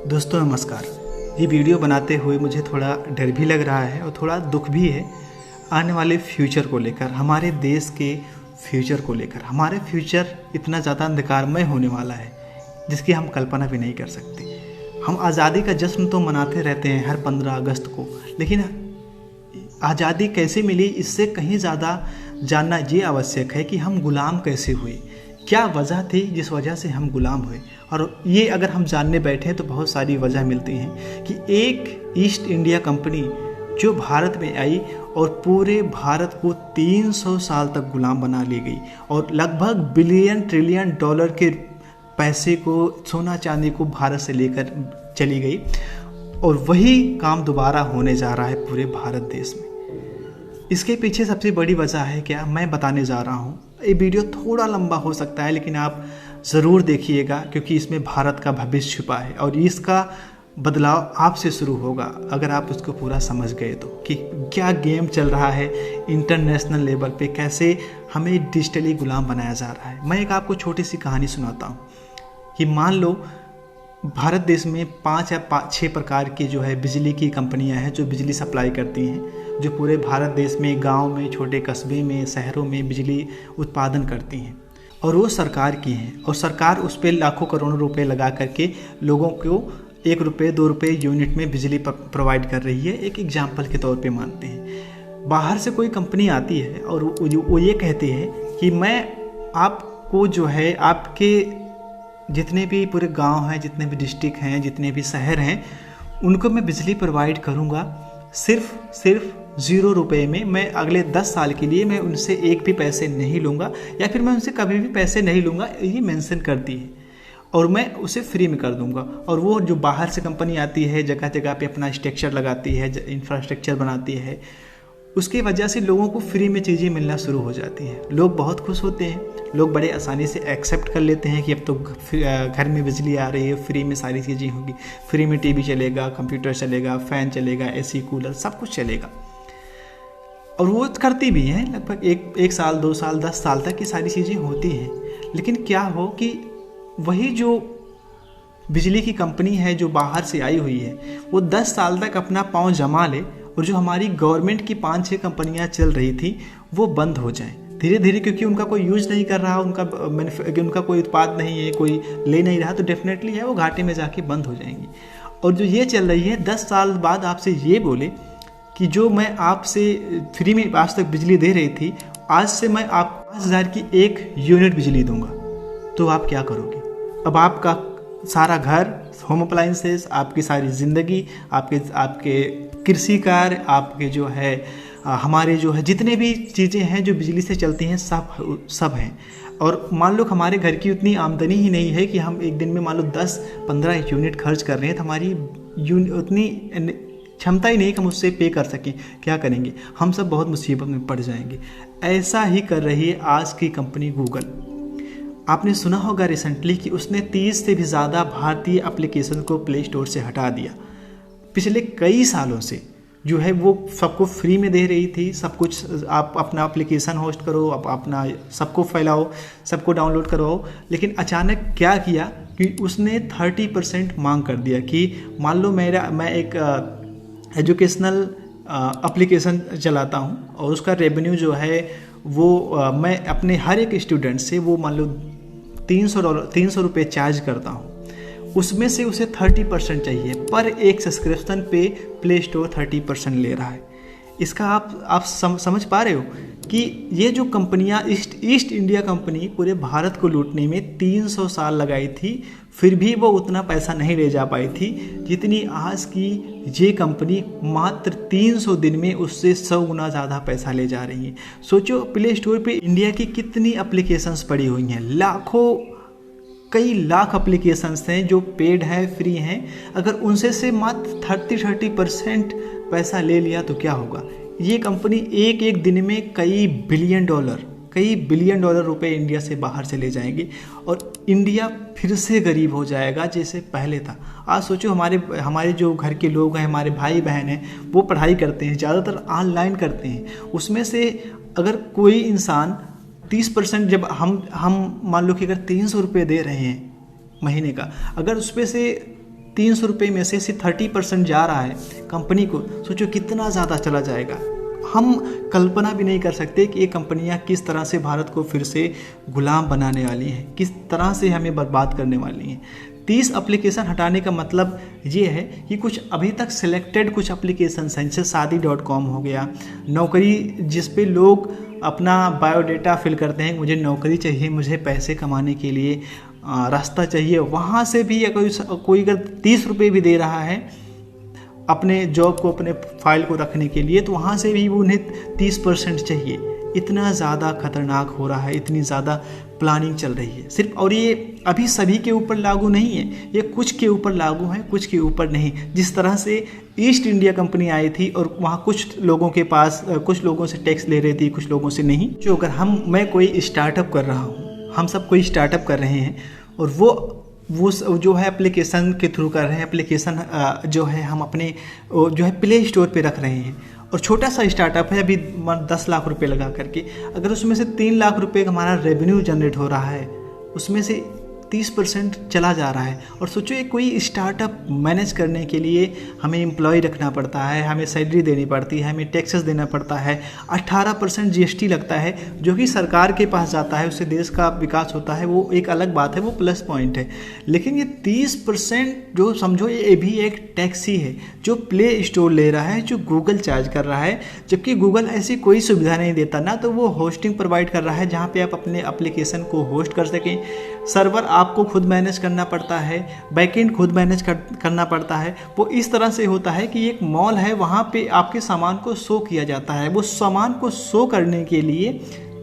दोस्तों नमस्कार। ये वीडियो बनाते हुए मुझे थोड़ा डर भी लग रहा है और थोड़ा दुख भी है आने वाले फ्यूचर को लेकर, हमारे देश के फ्यूचर को लेकर। हमारे फ्यूचर इतना ज़्यादा अंधकारमय होने वाला है जिसकी हम कल्पना भी नहीं कर सकते। हम आज़ादी का जश्न तो मनाते रहते हैं हर 15 अगस्त को, लेकिन आज़ादी कैसे मिली इससे कहीं ज़्यादा जानना ये आवश्यक है कि हम गुलाम कैसे हुए, क्या वजह थी जिस वजह से हम गुलाम हुए। और ये अगर हम जानने बैठे तो बहुत सारी वजह मिलती हैं कि एक ईस्ट इंडिया कंपनी जो भारत में आई और पूरे भारत को 300 साल तक गुलाम बना ली गई और लगभग बिलियन ट्रिलियन डॉलर के पैसे को, सोना चांदी को भारत से लेकर चली गई। और वही काम दोबारा होने जा रहा है पूरे भारत देश में। इसके पीछे सबसे बड़ी वजह है क्या, मैं बताने जा रहा हूँ। ये वीडियो थोड़ा लंबा हो सकता है लेकिन आप ज़रूर देखिएगा क्योंकि इसमें भारत का भविष्य छुपा है और इसका बदलाव आपसे शुरू होगा अगर आप उसको पूरा समझ गए तो, कि क्या गेम चल रहा है इंटरनेशनल लेवल पे, कैसे हमें डिजिटली गुलाम बनाया जा रहा है। मैं एक आपको छोटी सी कहानी सुनाता हूँ कि मान लो भारत देश में 5 या 6 प्रकार की जो है बिजली की कंपनियां हैं जो बिजली सप्लाई करती हैं, जो पूरे भारत देश में गांव में, छोटे कस्बे में, शहरों में बिजली उत्पादन करती हैं और वो सरकार की हैं और सरकार उस पर लाखों करोड़ों रुपए लगा करके लोगों को 1 रुपये 2 रुपये यूनिट में बिजली प्रोवाइड कर रही है। एक एग्जाम्पल के तौर पे मानते हैं। बाहर से कोई कंपनी आती है और वो ये कहती है कि मैं आपको जो है आपके जितने भी पूरे गांव हैं, जितने भी डिस्ट्रिक्ट हैं, जितने भी शहर हैं, उनको मैं बिजली प्रोवाइड करूंगा सिर्फ 0 रुपये में। मैं अगले 10 साल के लिए मैं उनसे एक भी पैसे नहीं लूँगा या फिर मैं उनसे कभी भी पैसे नहीं लूँगा, ये मेंशन करती है और मैं उसे फ्री में कर दूंगा। और वो जो बाहर से कंपनी आती है जगह जगह पे अपना स्ट्रक्चर लगाती है, इंफ्रास्ट्रक्चर बनाती है, उसकी वजह से लोगों को फ्री में चीज़ें मिलना शुरू हो जाती हैं। लोग बहुत खुश होते हैं, लोग बड़े आसानी से एक्सेप्ट कर लेते हैं कि अब तो घर में बिजली आ रही है, फ्री में सारी चीज़ें होंगी, फ्री में टीवी चलेगा, कंप्यूटर चलेगा, फ़ैन चलेगा, एसी कूलर सब कुछ चलेगा। और वो करती भी हैं, लगभग एक साल 2 साल 10 साल तक ये सारी चीज़ें होती हैं। लेकिन क्या हो कि वही जो बिजली की कंपनी है जो बाहर से आई हुई है वो 10 साल तक अपना पाँव जमा ले और जो हमारी गवर्नमेंट की 5-6 कंपनियां चल रही थी वो बंद हो जाएं धीरे धीरे, क्योंकि उनका कोई यूज नहीं कर रहा, उनका कोई उत्पाद नहीं है, कोई ले नहीं रहा, तो डेफिनेटली है वो घाटे में जाके बंद हो जाएंगी। और जो ये चल रही है 10 साल बाद आपसे ये बोले कि जो मैं आपसे फ्री में आज तक बिजली दे रही थी, आज से मैं आप 5000 की 1 यूनिट बिजली दूंगा, तो आप क्या करोगे? अब आपका सारा घर, होम अप्लाइंसेस, आपकी सारी ज़िंदगी, आपके कृषि कार्य, आपके जो है हमारे जो है जितने भी चीज़ें हैं जो बिजली से चलती हैं सब हैं। और मान लो हमारे घर की उतनी आमदनी ही नहीं है कि हम एक दिन में मान लो 10-15 यूनिट खर्च कर रहे हैं, तो हमारी उतनी क्षमता ही नहीं कि हम उससे पे कर सकें। क्या करेंगे? हम सब बहुत मुसीबत में पड़ जाएंगे। ऐसा ही कर रही है आज की कंपनी गूगल। आपने सुना होगा रिसेंटली कि उसने 30 से भी ज़्यादा भारतीय एप्लीकेशन को प्ले स्टोर से हटा दिया। पिछले कई सालों से जो है वो सबको फ्री में दे रही थी, सब कुछ आप अपना एप्लीकेशन होस्ट करो, आप अपना सबको फैलाओ, सबको डाउनलोड करवाओ। लेकिन अचानक क्या किया कि उसने 30% मांग कर दिया कि मान लो मैं एक एजुकेशनल एप्लीकेशन चलाता हूँ और उसका रेवेन्यू जो है वो मैं अपने हर एक स्टूडेंट से वो मान लो $300 रुपये चार्ज करता हूँ, उसमें से उसे 30% चाहिए। पर एक सब्सक्रिप्शन पे प्ले स्टोर 30% ले रहा है। इसका आप समझ पा रहे हो कि ये जो कंपनियां ईस्ट इंडिया कंपनी पूरे भारत को लूटने में 300 साल लगाई थी, फिर भी वो उतना पैसा नहीं ले जा पाई थी जितनी आज की ये कंपनी मात्र 300 दिन में उससे 100 गुना ज़्यादा पैसा ले जा रही है। सोचो प्ले स्टोर पे इंडिया की कितनी एप्लीकेशंस पड़ी हुई हैं, कई लाख एप्लीकेशंस हैं जो पेड है, फ्री हैं। अगर उनसे से मात्र 30% पैसा ले लिया तो क्या होगा? ये कंपनी एक दिन में कई बिलियन डॉलर रुपए इंडिया से बाहर से ले जाएंगे और इंडिया फिर से गरीब हो जाएगा जैसे पहले था। आज सोचो हमारे जो घर के लोग हैं, हमारे भाई बहन हैं, वो पढ़ाई करते हैं, ज़्यादातर ऑनलाइन करते हैं। उसमें से अगर कोई इंसान 30%, जब हम मान लो कि अगर 300 रुपये दे रहे हैं महीने का, अगर उस पे से 300 रुपये में से सिर्फ 30% जा रहा है कंपनी को, सोचो कितना ज़्यादा चला जाएगा। हम कल्पना भी नहीं कर सकते कि ये कंपनियां किस तरह से भारत को फिर से गुलाम बनाने वाली हैं, किस तरह से हमें बर्बाद करने वाली हैं। 30 एप्लीकेशन हटाने का मतलब ये है कि कुछ अभी तक सिलेक्टेड कुछ एप्लीकेशन हैं, जैसे शादी.com हो गया, नौकरी जिस पे लोग अपना बायोडाटा फिल करते हैं, मुझे नौकरी चाहिए, मुझे पैसे कमाने के लिए रास्ता चाहिए, वहाँ से भी कोई अगर 30 रुपये भी दे रहा है अपने जॉब को, अपने फाइल को रखने के लिए, तो वहाँ से भी उन्हें 30% चाहिए। इतना ज़्यादा खतरनाक हो रहा है, इतनी ज़्यादा प्लानिंग चल रही है सिर्फ। और ये अभी सभी के ऊपर लागू नहीं है, ये कुछ के ऊपर लागू है, कुछ के ऊपर नहीं। जिस तरह से ईस्ट इंडिया कंपनी आई थी और वहाँ कुछ लोगों के पास, कुछ लोगों से टैक्स ले रही थी, कुछ लोगों से नहीं। जो अगर मैं कोई स्टार्टअप कर रहा हूँ, हम सब कोई स्टार्टअप कर रहे हैं, और वो जो है एप्लीकेशन के थ्रू कर रहे हैं, एप्लीकेशन जो है हम अपने जो है प्ले स्टोर पे रख रहे हैं, और छोटा सा स्टार्टअप है अभी 10 लाख रुपए लगा करके, अगर उसमें से 3 लाख रुपए हमारा रेवेन्यू जनरेट हो रहा है, उसमें से 30% चला जा रहा है। और सोचो, ये कोई स्टार्टअप मैनेज करने के लिए हमें एम्प्लॉय रखना पड़ता है, हमें सैलरी देनी पड़ती है, हमें टैक्सेस देना पड़ता है, 18% GST लगता है, जो कि सरकार के पास जाता है, उससे देश का विकास होता है, वो एक अलग बात है, वो प्लस पॉइंट है। लेकिन ये 30% जो समझो, ये भी एक टैक्स ही है जो प्ले स्टोर ले रहा है, जो गूगल चार्ज कर रहा है, जबकि गूगल ऐसी कोई सुविधा नहीं देता ना। तो वो होस्टिंग प्रोवाइड कर रहा है जहाँ पे आप अपने एप्लीकेशन को होस्ट कर सकें। सर्वर आपको खुद मैनेज करना पड़ता है, बैकएंड खुद मैनेज करना पड़ता है। वो इस तरह से होता है कि एक मॉल है, वहाँ पे आपके सामान को शो किया जाता है, वो सामान को शो करने के लिए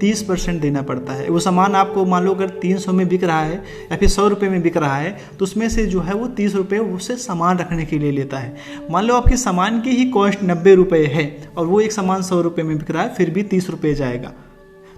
30% देना पड़ता है। वो सामान आपको मान लो अगर 300 में बिक रहा है या फिर 100 रुपये में बिक रहा है, तो उसमें से जो है वो 30 रुपये उससे सामान रखने के लिए लेता है। मान लो आपके सामान की ही कॉस्ट 90 रुपये है और वो एक सामान 100 रुपये में बिक रहा है, फिर भी 30 रुपये जाएगा,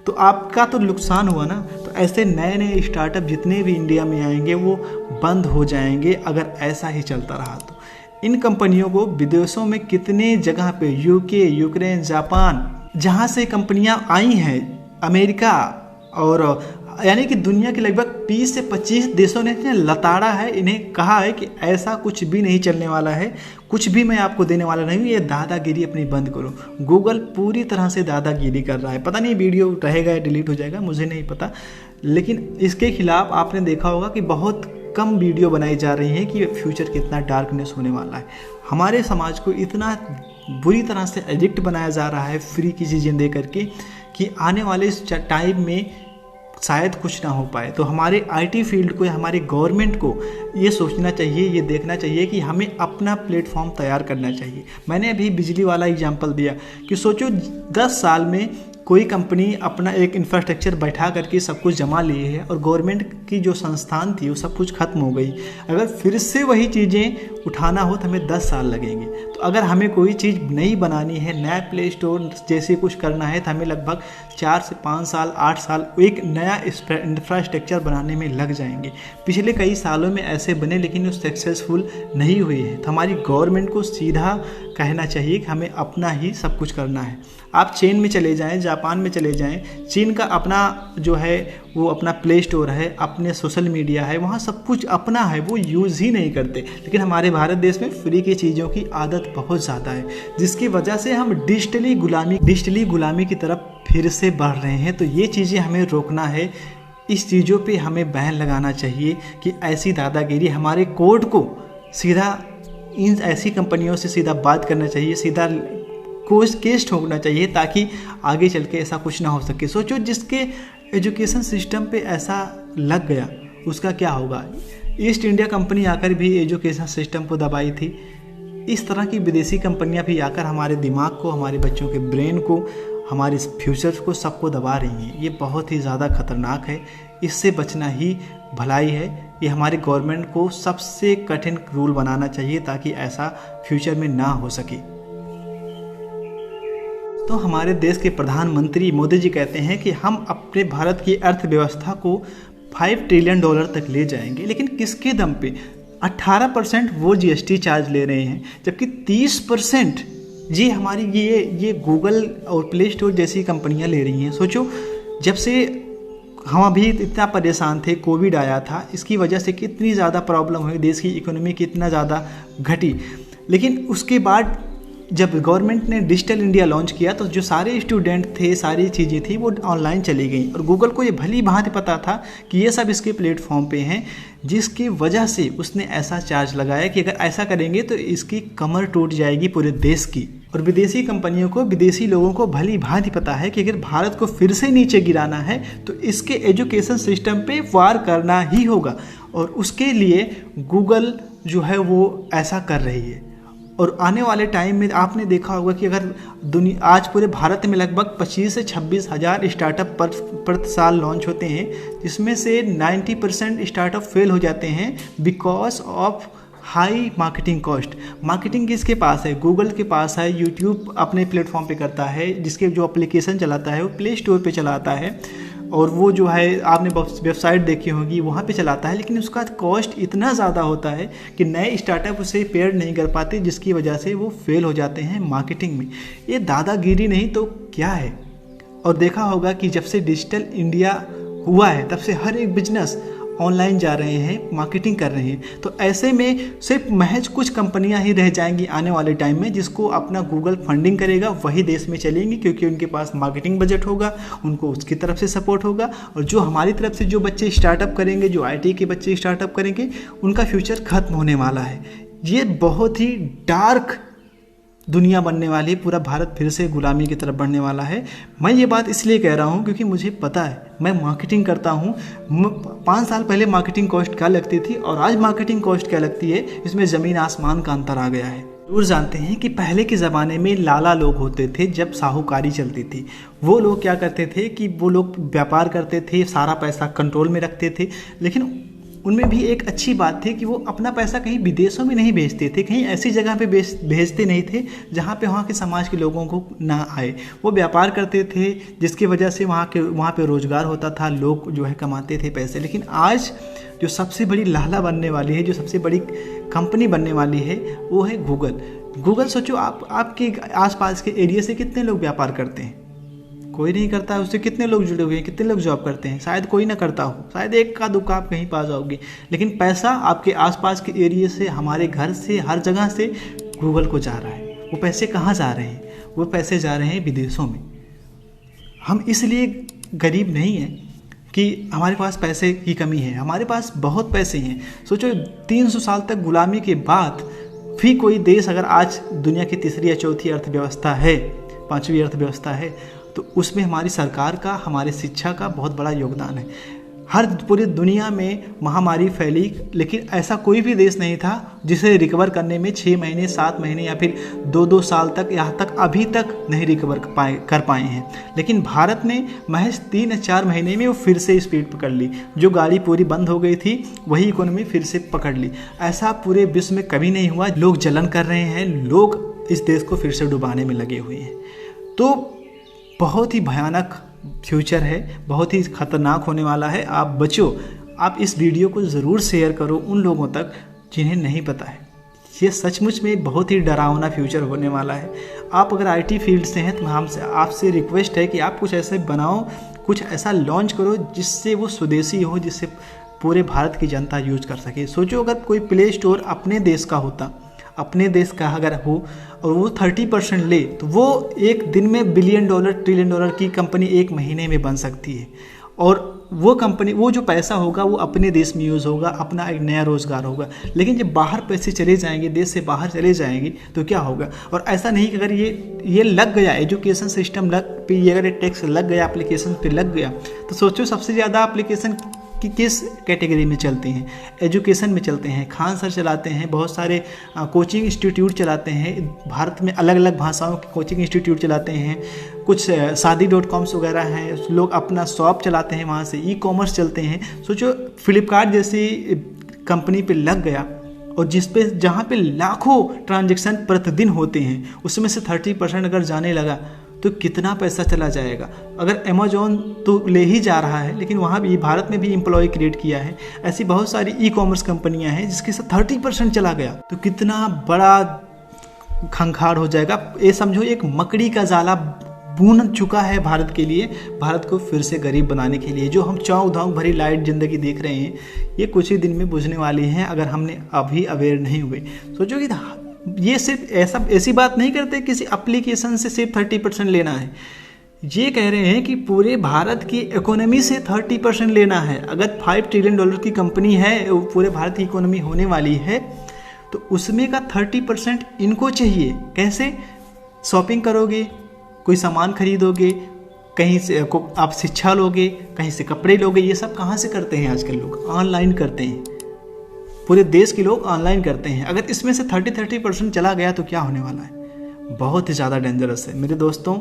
तो आपका तो नुकसान हुआ ना। तो ऐसे नए नए स्टार्टअप जितने भी इंडिया में आएंगे वो बंद हो जाएंगे अगर ऐसा ही चलता रहा तो। इन कंपनियों को विदेशों में कितने जगह पे, यूके, यूक्रेन, जापान, जहाँ से कंपनियाँ आई हैं, अमेरिका, और यानी कि दुनिया के लगभग 20 से 25 देशों ने लताड़ा है, इन्हें कहा है कि ऐसा कुछ भी नहीं चलने वाला है, कुछ भी मैं आपको देने वाला नहीं हूँ, ये दादागिरी अपनी बंद करो। गूगल पूरी तरह से दादागिरी कर रहा है। पता नहीं वीडियो रहेगा या डिलीट हो जाएगा, मुझे नहीं पता, लेकिन इसके खिलाफ आपने देखा होगा कि बहुत कम वीडियो बनाई जा रही है कि फ्यूचर कितना डार्कनेस होने वाला है। हमारे समाज को इतना बुरी तरह से एडिक्ट बनाया जा रहा है फ्री की चीज़ें दे करके कि आने वाले टाइम में शायद कुछ ना हो पाए। तो हमारे IT फील्ड को या हमारे गवर्नमेंट को ये सोचना चाहिए, ये देखना चाहिए कि हमें अपना प्लेटफॉर्म तैयार करना चाहिए। मैंने अभी बिजली वाला एग्जांपल दिया कि सोचो 10 साल में कोई कंपनी अपना एक इंफ्रास्ट्रक्चर बैठा करके सब कुछ जमा लिए है और गवर्नमेंट की जो संस्थान थी वो सब कुछ खत्म हो गई। अगर फिर से वही चीज़ें उठाना हो तो हमें 10 साल लगेंगे। तो अगर हमें कोई चीज़ नई बनानी है, नया प्ले स्टोर जैसे कुछ करना है, तो हमें लगभग 4 से 5 साल, 8 साल एक नया इंफ्रास्ट्रक्चर बनाने में लग जाएंगे। पिछले कई सालों में ऐसे बने लेकिन वो सक्सेसफुल नहीं हुए हैं। तो हमारी गवर्नमेंट को सीधा कहना चाहिए कि हमें अपना ही सब कुछ करना है। आप चीन में चले जाएं, जापान में चले जाएं, चीन का अपना जो है वो अपना प्ले स्टोर है, अपने सोशल मीडिया है, वहाँ सब कुछ अपना है, वो यूज़ ही नहीं करते। लेकिन हमारे भारत देश में फ्री की चीज़ों की आदत बहुत ज़्यादा है, जिसकी वजह से हम डिजिटली गुलामी की तरफ फिर से बढ़ रहे हैं। तो ये चीज़ें हमें रोकना है, इस चीज़ों पे हमें बैन लगाना चाहिए कि ऐसी दादागिरी, हमारे कोर्ट को सीधा इन ऐसी कंपनियों से सीधा बात करना चाहिए, सीधा केस ठोकना चाहिए ताकि आगे चल के ऐसा कुछ ना हो सके। सोचो जिसके एजुकेशन सिस्टम पे ऐसा लग गया उसका क्या होगा। ईस्ट इंडिया कंपनी आकर भी एजुकेशन सिस्टम को दबाई थी। इस तरह की विदेशी कंपनियां भी आकर हमारे दिमाग को, हमारे बच्चों के ब्रेन को, हमारे फ्यूचर को, सबको दबा रही हैं। ये बहुत ही ज़्यादा खतरनाक है, इससे बचना ही भलाई है। ये हमारे गवर्नमेंट को सबसे कठिन रूल बनाना चाहिए ताकि ऐसा फ्यूचर में ना हो सके। तो हमारे देश के प्रधानमंत्री मोदी जी कहते हैं कि हम अपने भारत की अर्थव्यवस्था को $5 ट्रिलियन तक ले जाएंगे, लेकिन किसके दम पे? 18% वो GST चार्ज ले रहे हैं, जबकि 30% जी हमारी ये गूगल और प्ले स्टोर जैसी कंपनियां ले रही हैं। सोचो जब से हम अभी इतना परेशान थे, कोविड आया था, इसकी वजह से कितनी ज़्यादा प्रॉब्लम हुई, देश की इकोनॉमी कितना ज़्यादा घटी। लेकिन उसके बाद जब गवर्नमेंट ने डिजिटल इंडिया लॉन्च किया तो जो सारे स्टूडेंट थे, सारी चीज़ें थी वो ऑनलाइन चली गई। और गूगल को ये भली भांति पता था कि ये सब इसके प्लेटफॉर्म पे हैं, जिसकी वजह से उसने ऐसा चार्ज लगाया कि अगर ऐसा करेंगे तो इसकी कमर टूट जाएगी पूरे देश की। और विदेशी कंपनियों को, विदेशी लोगों को भली भांति पता है कि अगर भारत को फिर से नीचे गिराना है तो इसके एजुकेशन सिस्टम पे वार करना ही होगा। और उसके लिए गूगल जो है वो ऐसा कर रही है। और आने वाले टाइम में आपने देखा होगा कि अगर दुनिया आज पूरे भारत में लगभग 25 से 26 हज़ार स्टार्टअप प्रति साल लॉन्च होते हैं, जिसमें से 90% स्टार्टअप फेल हो जाते हैं because of high marketing cost. Marketing किसके पास है? गूगल के पास है। यूट्यूब अपने प्लेटफॉर्म पे करता है, जिसके जो एप्लीकेशन चलाता है वो प्ले स्टोर पे चलाता है, और वो जो है आपने वेबसाइट देखी होगी वहाँ पे चलाता है। लेकिन उसका कॉस्ट इतना ज़्यादा होता है कि नए स्टार्टअप उसे पेड नहीं कर पाते, जिसकी वजह से वो फेल हो जाते हैं मार्केटिंग में। ये दादागिरी नहीं तो क्या है? और देखा होगा कि जब से डिजिटल इंडिया हुआ है तब से हर एक बिजनेस ऑनलाइन जा रहे हैं, मार्केटिंग कर रहे हैं। तो ऐसे में सिर्फ महज कुछ कंपनियां ही रह जाएंगी आने वाले टाइम में जिसको अपना गूगल फंडिंग करेगा, वही देश में चलेंगी, क्योंकि उनके पास मार्केटिंग बजट होगा, उनको उसकी तरफ से सपोर्ट होगा। और जो हमारी तरफ से जो बच्चे स्टार्टअप करेंगे, जो IT के बच्चे स्टार्टअप करेंगे, उनका फ्यूचर खत्म होने वाला है। ये बहुत ही डार्क दुनिया बनने वाली है, पूरा भारत फिर से गुलामी की तरफ बढ़ने वाला है। मैं ये बात इसलिए कह रहा हूँ क्योंकि मुझे पता है, मैं मार्केटिंग करता हूँ। 5 साल पहले मार्केटिंग कॉस्ट क्या लगती थी और आज मार्केटिंग कॉस्ट क्या लगती है, इसमें ज़मीन आसमान का अंतर आ गया है। जरूर जानते हैं कि पहले के ज़माने में लाला लोग होते थे, जब साहूकारी चलती थी। वो लोग क्या करते थे कि वो लोग व्यापार करते थे, सारा पैसा कंट्रोल में रखते थे। लेकिन उनमें भी एक अच्छी बात थी कि वो अपना पैसा कहीं विदेशों में नहीं भेजते थे, कहीं ऐसी जगह पे भेजते नहीं थे जहाँ पे वहाँ के समाज के लोगों को ना आए। वो व्यापार करते थे, जिसकी वजह से वहाँ पे रोज़गार होता था, लोग जो है कमाते थे पैसे। लेकिन आज जो सबसे बड़ी लाला बनने वाली है, जो सबसे बड़ी कंपनी बनने वाली है, वो है गूगल। गूगल सोचो, आपके आसपास के एरिया से कितने लोग व्यापार करते हैं? कोई नहीं करता है। उससे कितने लोग जुड़े हुए हैं, कितने लोग जॉब करते हैं? शायद कोई ना करता हो, शायद एक का दुक्का आप कहीं पा जाओगे। लेकिन पैसा आपके आसपास के एरिया से, हमारे घर से, हर जगह से गूगल को जा रहा है। वो पैसे कहाँ जा रहे हैं? वो पैसे जा रहे हैं विदेशों में। हम इसलिए गरीब नहीं हैं कि हमारे पास पैसे की कमी है, हमारे पास बहुत पैसे हैं। सोचो 300 साल तक गुलामी के बाद भी कोई देश अगर आज दुनिया की तीसरी या चौथी अर्थव्यवस्था है, 5वीं अर्थव्यवस्था है, तो उसमें हमारी सरकार का, हमारे शिक्षा का बहुत बड़ा योगदान है। हर पूरी दुनिया में महामारी फैली, लेकिन ऐसा कोई भी देश नहीं था जिसे रिकवर करने में 6 महीने, 7 महीने या फिर 2-2 साल तक, यहाँ तक अभी तक नहीं रिकवर कर पाए हैं। लेकिन भारत ने महज 3 या 4 महीने में वो फिर से स्पीड पकड़ ली। जो गाड़ी पूरी बंद हो गई थी वही इकोनॉमी फिर से पकड़ ली। ऐसा पूरे विश्व में कभी नहीं हुआ। लोग जलन कर रहे हैं, लोग इस देश को फिर से डुबाने में लगे हुए हैं। तो बहुत ही भयानक फ्यूचर है, बहुत ही खतरनाक होने वाला है। आप बचो। आप इस वीडियो को ज़रूर शेयर करो उन लोगों तक जिन्हें नहीं पता है। ये सचमुच में बहुत ही डरावना फ्यूचर होने वाला है। आप अगर IT फील्ड से हैं तो हमसे आपसे रिक्वेस्ट है कि आप कुछ ऐसे बनाओ, कुछ ऐसा लॉन्च करो जिससे वो स्वदेशी हो, जिससे पूरे भारत की जनता यूज कर सके। सोचो अगर कोई प्ले स्टोर अपने देश का होता, अपने देश का अगर हो और वो 30% ले, तो वो एक दिन में $1 बिलियन, $1 ट्रिलियन की कंपनी एक महीने में बन सकती है। और वो कंपनी, वो जो पैसा होगा वो अपने देश में यूज़ होगा, अपना एक नया रोज़गार होगा। लेकिन जब बाहर पैसे चले जाएंगे, देश से बाहर चले जाएंगे, तो क्या होगा? और ऐसा नहीं कि अगर ये लग गया, एजुकेशन सिस्टम पे ये अगर टैक्स लग गया, एप्लीकेशन पे लग गया, तो सोचो सबसे ज़्यादा एप्लीकेशन कि किस कैटेगरी में चलते हैं? एजुकेशन में चलते हैं। खान सर चलाते हैं, बहुत सारे कोचिंग इंस्टीट्यूट चलाते हैं, भारत में अलग अलग भाषाओं के कोचिंग इंस्टीट्यूट चलाते हैं। कुछ शादी.com वगैरह हैं, लोग अपना शॉप चलाते हैं, वहाँ से ई-कॉमर्स चलते हैं। सोचो फ्लिपकार्ट जैसी कंपनी पे लग गया और जहाँ पे लाखों ट्रांजेक्शन प्रतिदिन होते हैं, उसमें से 30% अगर जाने लगा तो कितना पैसा चला जाएगा। अगर अमेजोन तो ले ही जा रहा है, लेकिन वहाँ भी भारत में भी एम्प्लॉय क्रिएट किया है। ऐसी बहुत सारी ई-कॉमर्स कंपनियाँ हैं जिसके साथ 30% चला गया, तो कितना बड़ा खंखार हो जाएगा। ये समझो एक मकड़ी का जाला बुन चुका है भारत के लिए, भारत को फिर से गरीब बनाने के लिए। जो हम चौंक धौंक भरी लाइट ज़िंदगी देख रहे हैं, ये कुछ ही दिन में बुझने वाली हैं अगर हमने अभी अवेयर नहीं हुए। सोचो कि ये सिर्फ ऐसी बात नहीं करते किसी एप्लीकेशन से सिर्फ 30% लेना है, ये कह रहे हैं कि पूरे भारत की इकोनॉमी से 30% लेना है। अगर $5 ट्रिलियन की कंपनी है, पूरे भारत की इकोनॉमी होने वाली है, तो उसमें का 30% इनको चाहिए। कैसे? शॉपिंग करोगे, कोई सामान खरीदोगे, कहीं से आप शिक्षा लोगे, कहीं से कपड़े लोगे, ये सब कहाँ से करते हैं आजकल लोग? ऑनलाइन करते हैं। पूरे देश के लोग ऑनलाइन करते हैं। अगर इसमें से 30% चला गया तो क्या होने वाला है? बहुत ही ज़्यादा डेंजरस है। मेरे दोस्तों,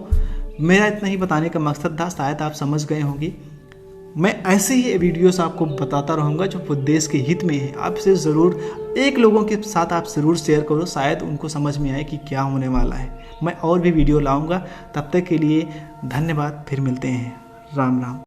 मेरा इतना ही बताने का मकसद था, शायद आप समझ गए होंगे। मैं ऐसे ही वीडियोस आपको बताता रहूँगा जो देश के हित में है। आपसे ज़रूर एक लोगों के साथ आप ज़रूर शेयर करो, शायद उनको समझ में आए कि क्या होने वाला है। मैं और भी वीडियो लाऊंगा। तब तक के लिए धन्यवाद। फिर मिलते हैं। राम राम।